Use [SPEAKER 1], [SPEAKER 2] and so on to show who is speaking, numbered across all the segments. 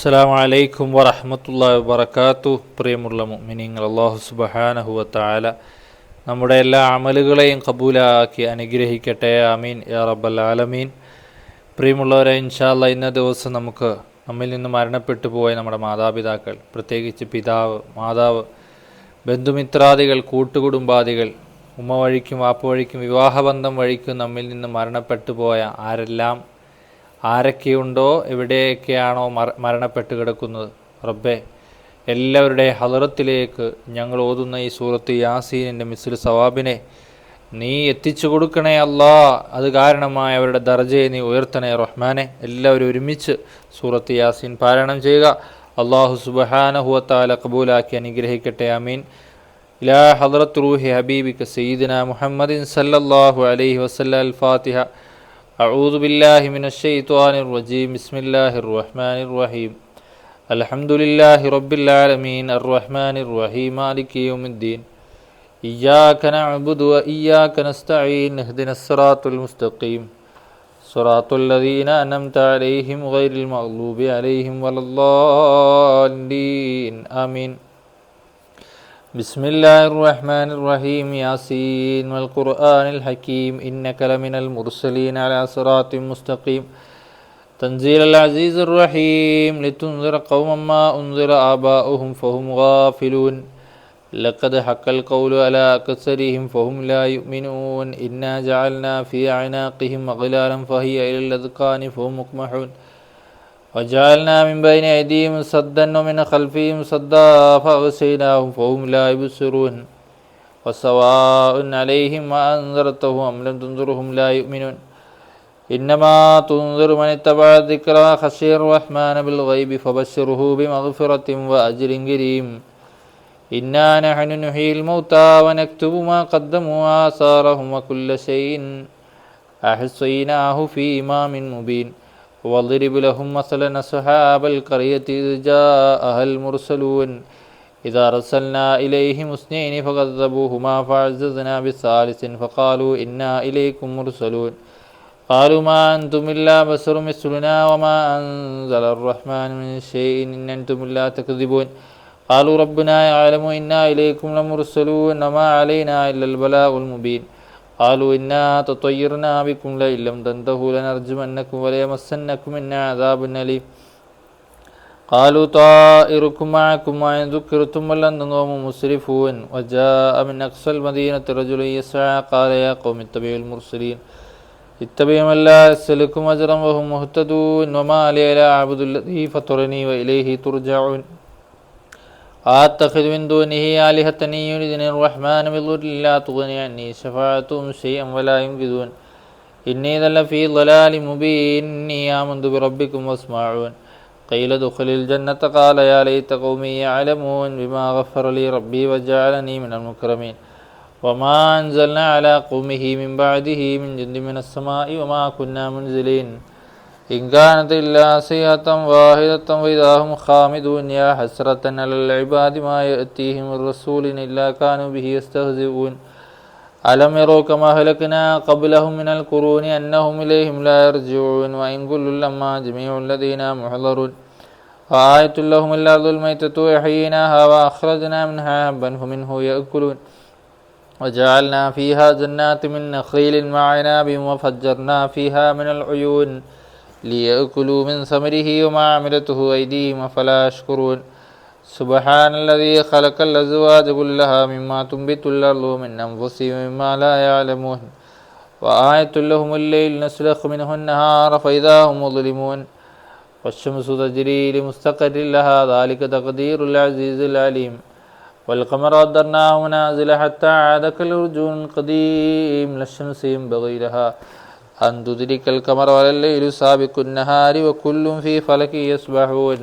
[SPEAKER 1] അസ്സലാമു അലൈക്കും വറഹ്മത്തുള്ളാഹി വബറകാതുഹു. പ്രിയമുള്ള മുഅ്മിനീങ്ങൾ, അല്ലാഹു സുബ്ഹാനഹു വ തആല നമ്മുടെ എല്ലാ അമലുകളെയും കബൂലാക്കി അനുഗ്രഹിക്കട്ടെ. ആമീൻ യാ റബ്ബൽ ആലമീൻ. പ്രിയമുള്ളവരെ, ഇൻഷാ അല്ലാഹ് ഇന്ന ദിവസം നമുക്ക് നമ്മിൽ നിന്ന് മരണപ്പെട്ടു പോയ നമ്മുടെ മാതാപിതാക്കൾ, പ്രത്യേകിച്ച് പിതാവ്, മാതാവ്, ബന്ധുമിത്രാദികൾ, കൂട്ടുകുടുംബാദികൾ, ഉമ്മ വഴിക്കും വാപ്പ വഴിക്കും വിവാഹബന്ധം വഴിക്കും നമ്മിൽ നിന്ന് മരണപ്പെട്ടു പോയ ആരൊക്കെയുണ്ടോ, എവിടെയൊക്കെയാണോ മരണപ്പെട്ട് കിടക്കുന്നത്, റബ്ബേ, എല്ലാവരുടെ ഹളറത്തിലേക്ക് ഞങ്ങൾ ഓതുന്ന ഈ സൂറത്ത് യാസീനിൻ്റെ മിസ്ൽ സവാബിനെ നീ എത്തിച്ചു കൊടുക്കണേ അല്ലാ. അത് കാരണമായി അവരുടെ ദർജയെ നീ ഉയർത്തണേ റഹ്മാനെ. എല്ലാവരും ഒരുമിച്ച് സൂറത്ത് യാസീൻ പാരായണം ചെയ്യുക. അല്ലാഹു സുബ്ഹാനഹു വ തആല ഖബൂലാക്കി അനുഗ്രഹിക്കട്ടെ. ആമീൻ. ഇലാ ഹളറത്ത് റൂഹി ഹബീബിക സയ്യിദിനാ മുഹമ്മദിൻ സല്ലല്ലാഹു അലൈഹി വസല്ലം. അൽ ഫാത്തിഹ. أعوذ بالله من الشيطان الرجيم. بسم الله الرحمن الرحيم. الحمد لله رب العالمين الرحمن الرحيم مالك يوم الدين. إياك نعبد وإياك نستعين. اهدنا الصراط المستقيم صراط الذين أنعمت عليهم غير المغضوب عليهم ولا الضالين. آمين. بسم الله الرحمن الرحيم. ياسين والقرآن الحكيم إنك لمن المرسلين على صراط مستقيم. تنزيل العزيز الرحيم لتنذر قوما ما أنذر آباؤهم فهم غافلون. لقد حق القول على أكثرهم فهم لا يؤمنون. إنا جعلنا في أعناقهم أغلالا فهي إلى الأذقان فهم مقمحون. وجعلنا من بين أيديهم سدا ومن خلفهم سدا فأغشيناهم فهم لا يبصرون. وسواء عليهم أأنذرتهم أم لم تنذرهم لا يؤمنون. إنما تنذر من اتبع الذكر وخشي الرحمن بالغيب فبشره بمغفرة وأجر كريم. إنا نحن نحيي الموتى ونكتب ما قدموا وآثارهم وكل شيء أحصيناه في إمام مبين. واضرب لهم مثلا أصحاب القرية إذ جاءها المرسلون إذا أرسلنا إليهم اثنين فكذبوهما فعززنا بثالث فقالوا إنا إليكم مرسلون. قالوا ما أنتم إلا بشر مثلنا وما أنزل الرحمن من شيء إن أنتم إلا تكذبون. قالوا ربنا يعلم إنا إليكم لمرسلون وما علينا إلا البلاغ المبين. قالوا إنا تطيرنا بكم لئن لم تنتهوا لنرجمنكم وليمسنكم منا عذاب أليم. قالوا طائركم معكم وإن ذكرتم بل أنتم قوم مسرفون. وجاء من أقصى المدينة رجل يسعى قال يا قوم اتبعوا المرسلين اتبعوا من لا يسألكم أجرا وهم مهتدون. وما لي لا أعبد الذي فطرني وإليه ترجعون. أتخذ من دونه آلهة يردني الرحمن بضر لا تغني عني شفاعتهم شيئا ولا ينقذون. إني إذا لفي ضلال مبين. إني آمنت بربكم واسمعون. قيل ادخل الجنة قال يا ليت قومي يعلمون بما غفر لي ربي وجعلني من المكرمين. وما أنزلنا على قومه من بعده من جند من السماء وما كنا منزلين. إن كانت إلا صيحة واحدة وإذا هم خامدون. يا حسرة على العباد ما يأتيهم الرسول إلا كانوا به يستهزئون. ألم يروا كما أهلكنا قبلهم من القرون أنهم إليهم لا يرجعون. وإن كل لما جميع الذين محضرون. وآية لهم الأرض الميتة يحييناها وأخرجنا منها حبا فمنه يأكلون. وجعلنا فيها جنات من نخيل وعنب وفجرنا فيها من العيون ليأكلوا من ثمره وما عملته أيديهم أفلا يشكرون. سبحان الذي خلق الأزواج كلها مما تنبت الأرض من أنفسهم ومما لا يعلمون. وآية لهم الليل نسلخ منه النهار فإذا هم مظلمون. والشمس تجري لمستقر لها ذلك تقدير العزيز العليم. والقمر قدرناه منازل حتى عاد كالعرجون القديم. لا الشمس ينبغي لها أن تدرك القمر ولا الليل سابق النهار وكل في فلك يسبحون.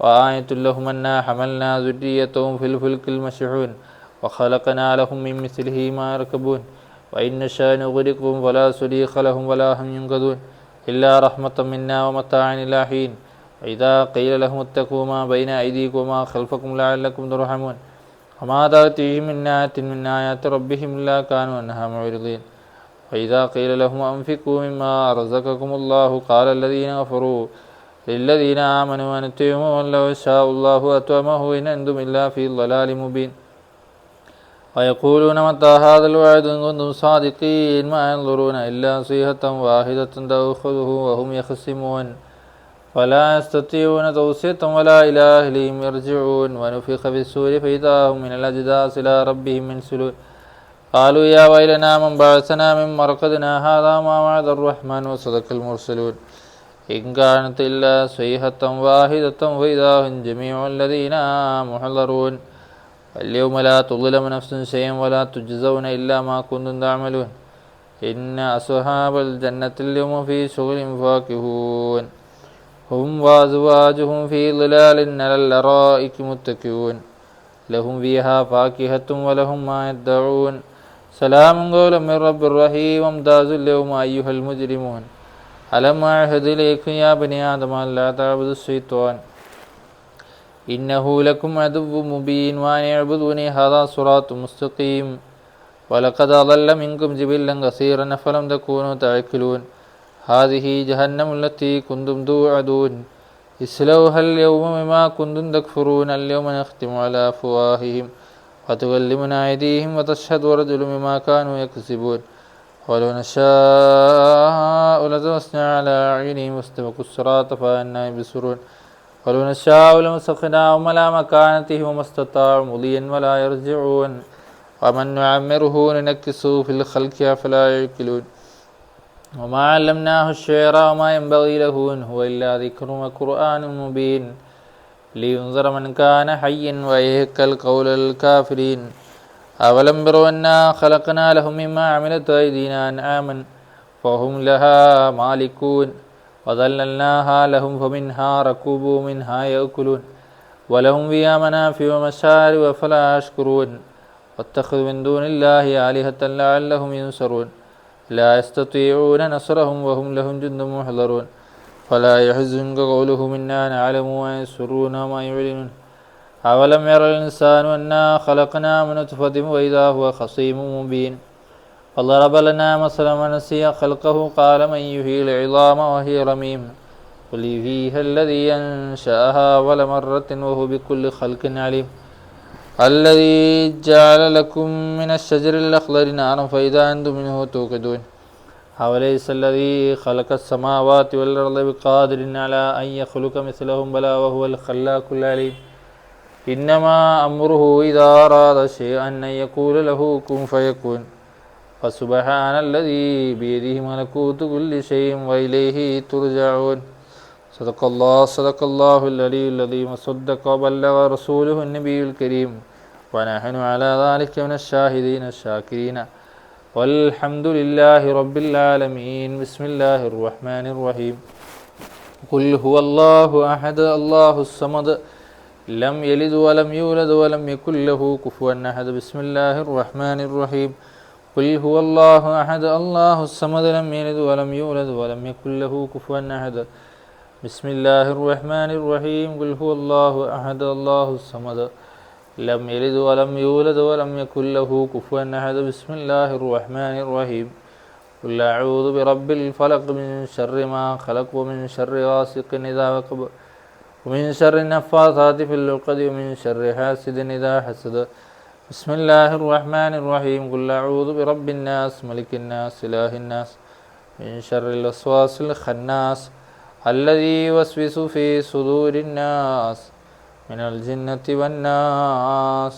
[SPEAKER 1] وآية لهم أنا حملنا ذريتهم في الفلك المشحون وخلقنا لهم من مثله ما يركبون. وإن نشاء نغرقهم فلا صريخ لهم ولا هم ينقذون إلا رحمة منا ومتاعا إلى حين. وإذا قيل لهم اتقوا ما بين أيديكم وما خلفكم لعلكم ترحمون. وما تأتيهم من آية من آيات ربهم إلا كانوا عنها معرضين. وإذا قيل لهم أنفقوا مما رزقكم الله قال الذين كفروا للذين آمنوا أن يطعموا لو شاء الله أطعمه إن أنتم إلا في ضلال مبين ويقولون متى هذا الوعد إن كنتم صادقين ما ينظرون إلا صيحة واحدة تأخذه وهم يخصمون فلا يستطيعون توصية ولا إلى أهلهم يرجعون ونفخ في الصور فإذا هم من الأجداث إلى ربهم ينسلون قالوا يا ويلنا من بعثنا من مرقدنا هذا ما وعد الرحمن وصدق المرسلون إن كانت إلا صيحة واحدة فإذا هم جميع الذين محضرون اليوم لا تظلم نفس شيئا ولا تجزون إلا ما كنتم تعملون إن أصحاب الجنة اليوم في شغل فاكهون هم وأزواجهم في ظلال على الأرائك متكئون لهم فيها فاكهة ولهم ما يدعون سلام قولا من رب رحيم وامتازوا اليوم أيها المجرمون ألم أعهد إليكم يا بني آدم ألا تعبدوا الشيطان إنه لكم عدو مبين وأن اعبدوني هذا صراط مستقيم ولقد أضل منكم جبلا كثيرا أفلم تكونوا تعقلون هذه جهنم التي كنتم توعدون اصلوها اليوم بما كنتم تكفرون اليوم نختم على أفواههم وتكلمنا أيديهم وتشهد أرجلهم بما كانوا يكسبون ولو نشاء لطمسنا على أعينهم واستبقوا الصراط فأنى يبصرون ولو نشاء لمسخناهم على مكانتهم وما استطاعوا مضيا ولا يرجعون ومن نعمره ننكسه في الخلق أفلا يعقلون وما علمناه الشعر وما ينبغي له إن هو إلا ذكر وقرآن مبين لينذر من كان حيا ويهك القول الكافرين أولم يروا أنا خلقنا لهم مما عملت أيدينا أنعاما فهم لها مالكون وذللناها لهم فمنها ركوبوا منها يأكلون ولهم فيها منافع ومشارب أفلا يشكرون واتخذوا من دون الله آلهة لعلهم ينصرون لا يستطيعون نصرهم وهم لهم جند محضرون فلا يحزنك قولهم إنا نعلم ما يسرون وما يعلنون أولم ير الإنسان أنا خلقناه من نطفة وإذا هو خصيم مبين وضرب لنا مثلا ونسي خلقه قال من يحيي العظام وهي رميم قل يحييها الذي أنشأها أول مرة وهو بكل خلق عليم الذي جعل لكم من الشجر الأخضر نارا فإذا أنتم منه توقدون أوليس الذي خلق السماوات والأرض بقادر على أن يخلق مثلهم بلى وهو الخلاق العليم إنما أمره إذا أراد شيئا أن يقول له كن فيكون فسبحان الذي بيده ملكوت كل شيء وإليه ترجعون صدق الله العلي العظيم وصدق وبلغ رسوله النبي الكريم ونحن على ذلك من الشاهدين الشاكرين والحمد لله رب العالمين بسم الله الرحمن الرحيم قل هو الله أحد الله الصمد لم يلد ولم يولد ولم يكن له كفوا أحد بسم الله الرحمن الرحيم قل هو الله أحد الله الصمد لم يلد ولم يولد ولم يكن له كفوا أحد بسم الله الرحمن الرحيم قل هو الله أحد الله الصمد لم يلد ولم يولد ولم يكن له كفوا أحد بسم الله الرحمن الرحيم قل أعوذ برب الفلق من شر ما خلق ومن شر غاسق إذا وقب ومن شر النفاثات في العقد ومن شر حاسد إذا حسد بسم الله الرحمن الرحيم قل أعوذ برب الناس ملك الناس إله الناس من شر الوسواس الخناس الذي يوسوس في صدور الناس من الجنة والناس.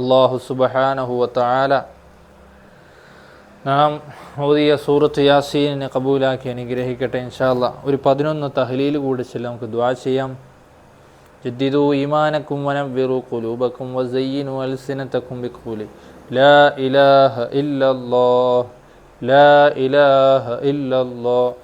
[SPEAKER 1] അല്ലാഹു സുബ്ഹാനഹു വ തആല നാം ഓതിയ സൂറത്ത് യാസീനെ കബൂലാക്കി അനുഗ്രഹിക്കട്ടെ ഇൻഷാ അല്ലാഹ്. ഒരു 11 തഹ്ലീൽ കൂടി ചൊല്ലി നമുക്ക് ദുആ ചെയ്യാം. ജദ്ദിദു ഈമാനക്കും വനവ്വിറു ഖുലൂബക്കും വസയ്യിനു അൽസിനതക്കും ബിഖൂലി ലാ ഇലാഹ ഇല്ലല്ലാഹ് ലാ ഇലാഹ ഇല്ലല്ലാഹ്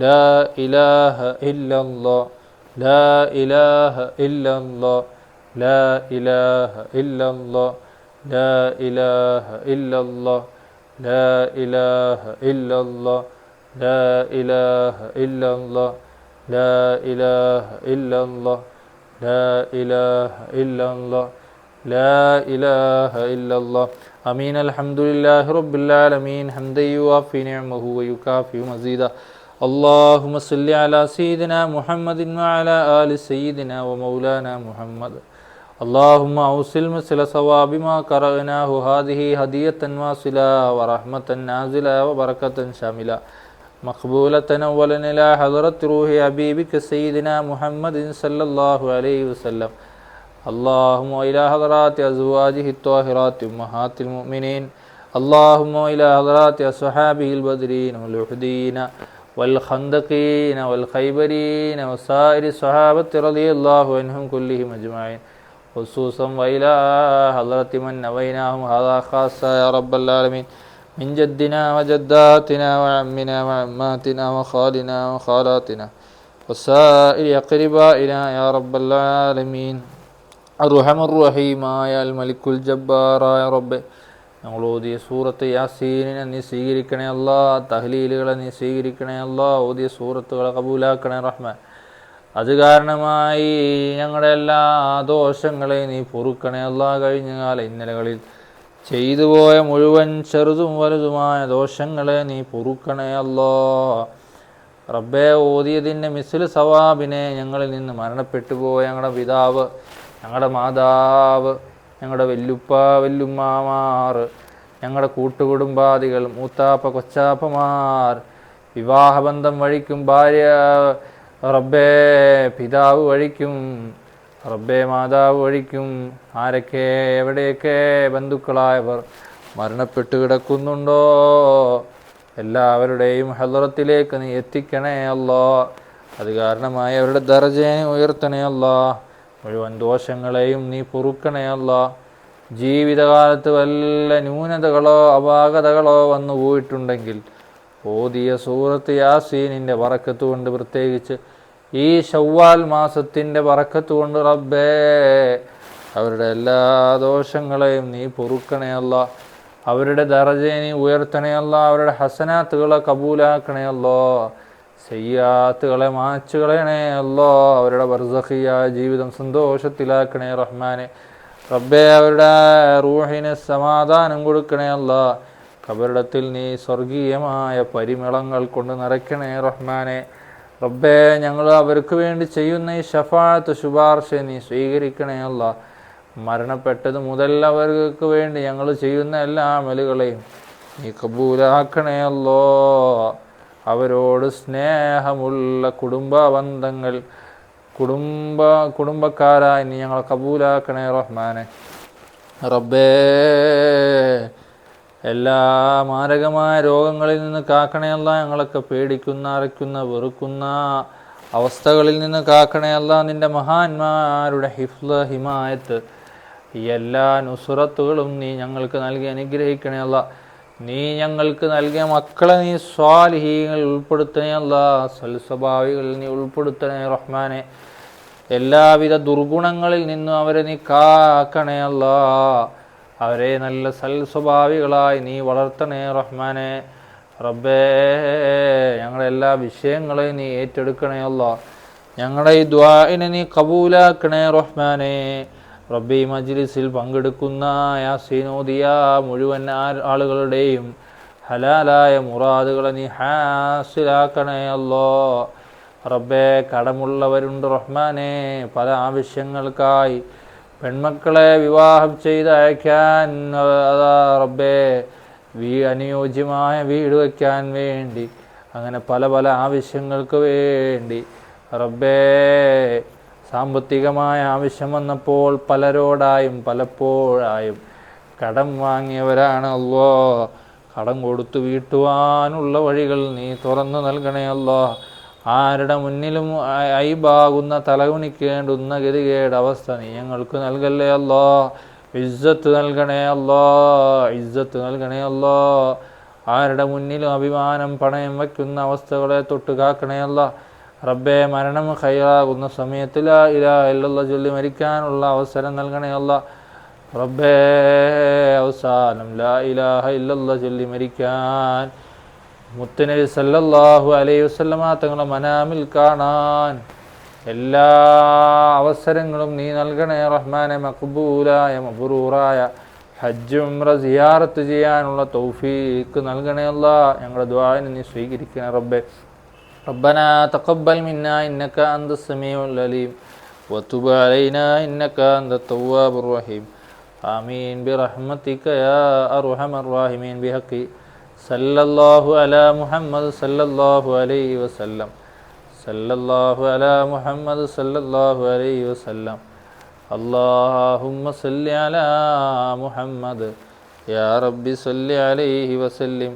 [SPEAKER 1] ലാ ഇലാഹ ഇല്ലല്ലാഹ് ലാ ഇലാഹ ഇല്ലല്ലാഹ് ലാ ഇലാഹ ഇല്ലല്ലാഹ് ലാ ഇലാഹ ഇല്ലല്ലാഹ് ലാ ഇലാഹ ഇല്ലല്ലാഹ് ലാ ഇലാഹ ഇല്ലല്ലാഹ് ലാ ഇലാഹ ഇല്ലല്ലാഹ് ലാ ഇലാഹ ഇല്ലല്ലാഹ് ലാ ഇലാഹ ഇല്ലല്ലാഹ്. ആമീൻ. അൽഹംദുലില്ലാഹി റബ്ബിൽ ആലമീൻ ഹംദൻ യുവാഫി നിഅമഹു വയുകാഫി മസീദ. اللهم صل على سيدنا محمد وعلى آل سيدنا ومولانا محمد. اللهم أوصل مثل ثواب ما قرأناه هذه هدية واصلة ورحمة نازلة وبركة شاملة مقبولة أولا إلى حضرة روح حبيبك سيدنا محمد صلى الله عليه وسلم. اللهم إلى حضرات أزواجه الطاهرات أمهات المؤمنين. اللهم إلى حضرات أصحابه البدرين والوحدين والخندقين والخيبرين وسائر الصحابة رضي الله عنهم كلهم أجمعين، خصوصا وإلى حضرة من نويناهم هذا خاصة يا رب العالمين، من جدنا وجداتنا وعمنا وعماتنا وخالنا وخالاتنا وسائر أقربائنا يا رب العالمين. അർഹമ റഹീമായ അൽ മലിക്കുൽ ജബ്ബാറായ റബ്ബേ, ഞങ്ങൾ ഓതിയ സൂറത്ത് യാസീനിനെ നീ സ്വീകരിക്കണേ അല്ലാ. തഹ്ലീലുകളെ നീ സ്വീകരിക്കണേ അല്ലാ. ഓതിയ സൂറത്തുകളെ കബൂലാക്കണേ റഹ്മാൻ. അത് കാരണമായി ഞങ്ങളുടെ എല്ലാ ദോഷങ്ങളെയും നീ പൊറുക്കണേ അല്ലാ. കഴിഞ്ഞ കാല ഇന്നലകളിൽ ചെയ്തു പോയ മുഴുവൻ ചെറുതും വലുതുമായ ദോഷങ്ങളെ നീ പൊറുക്കണേ അല്ലാ. റബ്ബേ, ഓതിയതിൻ്റെ മിസ്ൽ സവാബിനെ ഞങ്ങളിൽ നിന്ന് മരണപ്പെട്ടു പോയ ഞങ്ങളുടെ പിതാവ്, ഞങ്ങളുടെ മാതാവ്, ഞങ്ങളുടെ വെല്ലുപ്പ വെല്ലുമ്മാമാർ, ഞങ്ങളുടെ കൂട്ടുകുടുംബാദികൾ, മൂത്താപ്പ കൊച്ചാപ്പമാർ, വിവാഹബന്ധം വഴിക്കും ഭാര്യ റബ്ബേ പിതാവ് വഴിക്കും റബ്ബേ മാതാവ് വഴിക്കും ആരൊക്കെ എവിടെയൊക്കെ ബന്ധുക്കളായവർ മരണപ്പെട്ടു കിടക്കുന്നുണ്ടോ എല്ലാവരുടെയും ഹളറത്തിലേക്ക് നീ എത്തിക്കണേ അല്ലാ. അത് കാരണമായി അവരുടെ ദർജയെ ഉയർത്തണേ അല്ലാ. മുഴുവൻ ദോഷങ്ങളെയും നീ പൊറുക്കണേ അല്ലാ. ജീവിതകാലത്ത് വല്ല ന്യൂനതകളോ അപാകതകളോ വന്നു പോയിട്ടുണ്ടെങ്കിൽ ഓതിയ സൂറത്ത് യാസീനിൻ്റെ ബറക്കത്ത് കൊണ്ട്, പ്രത്യേകിച്ച് ഈ ശവ്വാൽ മാസത്തിൻ്റെ ബറക്കത്ത് കൊണ്ട് റബ്ബേ അവരുടെ എല്ലാ ദോഷങ്ങളെയും നീ പൊറുക്കണേ അല്ലാ. അവരുടെ ദറജയെ നീ ഉയർത്തണേ അല്ലാ. അവരുടെ ഹസനാത്തുകളെ കബൂലാക്കണേ അല്ലാ. സയ്യാത്തുകളെ മാച്ചു കളയണേ അല്ലാ. അവരുടെ ബർസഖിയായ ജീവിതം സന്തോഷത്തിലാക്കണേ റഹ്മാനെ. റബ്ബേ, അവരുടെ റൂഹിന് സമാധാനം കൊടുക്കണേ അല്ലാ. ഖബറിടത്തിൽ നീ സ്വർഗീയമായ പരിമളങ്ങൾ കൊണ്ട് നിറയ്ക്കണേ റഹ്മാനെ. റബ്ബേ, ഞങ്ങൾ അവർക്ക് വേണ്ടി ചെയ്യുന്ന ഈ ശഫാഅത്ത് ശുപാർശ നീ സ്വീകരിക്കണേ അല്ലാ. മരണപ്പെട്ടത് മുതൽ അവർക്ക് വേണ്ടി ഞങ്ങൾ ചെയ്യുന്ന എല്ലാ അമലുകളെയും നീ കബൂലാക്കണേ അല്ലോ. അവരോട് സ്നേഹമുള്ള കുടുംബബന്ധങ്ങൾ കുടുംബക്കാരായി നീ ഞങ്ങൾ കബൂലാക്കണേ റഹ്മാനെ. റബ്ബേ, എല്ലാ മാരകമായ രോഗങ്ങളിൽ നിന്ന് കാക്കണേ അല്ലാ. ഞങ്ങളൊക്കെ പേടിക്കുന്ന, അറയ്ക്കുന്ന, വെറുക്കുന്ന അവസ്ഥകളിൽ നിന്ന് കാക്കണേ അല്ലാ. നിൻ്റെ മഹാന്മാരുടെ ഹിഫ്ള്, ഹിമായത്ത്, എല്ലാ നുസ്റത്തുകളും നീ ഞങ്ങൾക്ക് നൽകി അനുഗ്രഹിക്കണേ അല്ലാ. നീ ഞങ്ങൾക്ക് നൽകിയ മക്കളെ നീ സ്വാലിഹീങ്ങൾ ഉൾപ്പെടുത്തണേ അല്ലാ. സൽസ്വഭാവികളിൽ നീ ഉൾപ്പെടുത്തണേ റഹ്മാനെ. എല്ലാവിധ ദുർഗുണങ്ങളിൽ നിന്നും അവരെ നീ കാക്കണേ അല്ലാ. അവരെ നല്ല സൽസ്വഭാവികളായി നീ വളർത്തണേ റഹ്മാനെ. റബ്ബേ, ഞങ്ങളുടെ എല്ലാ വിഷയങ്ങളെയും നീ ഏറ്റെടുക്കണേ അല്ലാ. ഞങ്ങളുടെ ഈ ദുആഇനെ നീ കബൂലാക്കണേ റഹ്മാനെ. റബ്ബി, മജ്ലിസിൽ പങ്കെടുക്കുന്ന യാസീനോദിയ മുഴുവൻ ആളുകളുടെയും ഹലാലായ മുറാദുകളെ നീ ഹാസിലാക്കണേ അല്ലോ. റബ്ബേ, കടമുള്ളവരുണ്ട് റഹ്മാനെ. പല ആവശ്യങ്ങൾക്കായി പെൺമക്കളെ വിവാഹം ചെയ്ത് അയക്കാൻ, അതാ റബ്ബേ, അനുയോജ്യമായ വീട് വയ്ക്കാൻ വേണ്ടി, അങ്ങനെ പല പല ആവശ്യങ്ങൾക്ക് വേണ്ടി റബ്ബേ സാമ്പത്തികമായ ആവശ്യം വന്നപ്പോൾ പലരോടായും പലപ്പോഴായും കടം വാങ്ങിയവരാണ് അല്ലോ. കടം കൊടുത്തു വീട്ടുവാനുള്ള വഴികൾ നീ തുറന്നു നൽകണേ അല്ലോ. ആരുടെ മുന്നിലും ഐബാകുന്ന, തലകുണിക്കേണ്ടുന്ന ഗതികേട് അവസ്ഥ നീ ഞങ്ങൾക്ക് നൽകല്ലേ അല്ലോ. ഇസ്സത്ത് നൽകണേ അല്ലോ, ഇസ്സത്ത് നൽകണേ അല്ലോ. ആരുടെ മുന്നിലും അഭിമാനം പണയം വയ്ക്കുന്ന അവസ്ഥകളെ തൊട്ട് കാക്കണേ അല്ലോ. റബ്ബേ, മരണം ഖൈറാകുന്ന സമയത്ത് ലാ ഇലാഹ ഇല്ലല്ലാഹ് ചൊല്ലി മരിക്കാനുള്ള അവസരം നൽകണേ അല്ലാ. റബ്ബേ, അവസാനം ലാ ഇലാഹ ഇല്ലല്ലാഹ് ചൊല്ലി മരിക്കാൻ മുത്തുനബി സല്ലല്ലാഹു അലൈഹി വസല്ലമ തങ്ങളെ മനാമിൽ കാണാൻ എല്ലാ അവസരങ്ങളും നീ നൽകണേ റഹ്മാനെ. മഖ്ബൂലായ മബ്റൂറായ ഹജ്ജ് ഉംറ സിയാറത്ത് ചെയ്യാനുള്ള തൗഫീഖ് നൽകണേ അല്ലാ. ഞങ്ങളുടെ ദുആഇനെ നീ സ്വീകരിക്കണേ റബ്ബേ. ربنا تقبل منا إنك أنت السميع العليم وتب علينا إنك أنت التواب الرحيم آمين برحمتك يا أرحم الراحمين بحق صلى الله على محمد صلى الله عليه وسلم صلى الله على محمد صلى الله عليه وسلم اللهم صل على محمد يا رب صل عليه وسلم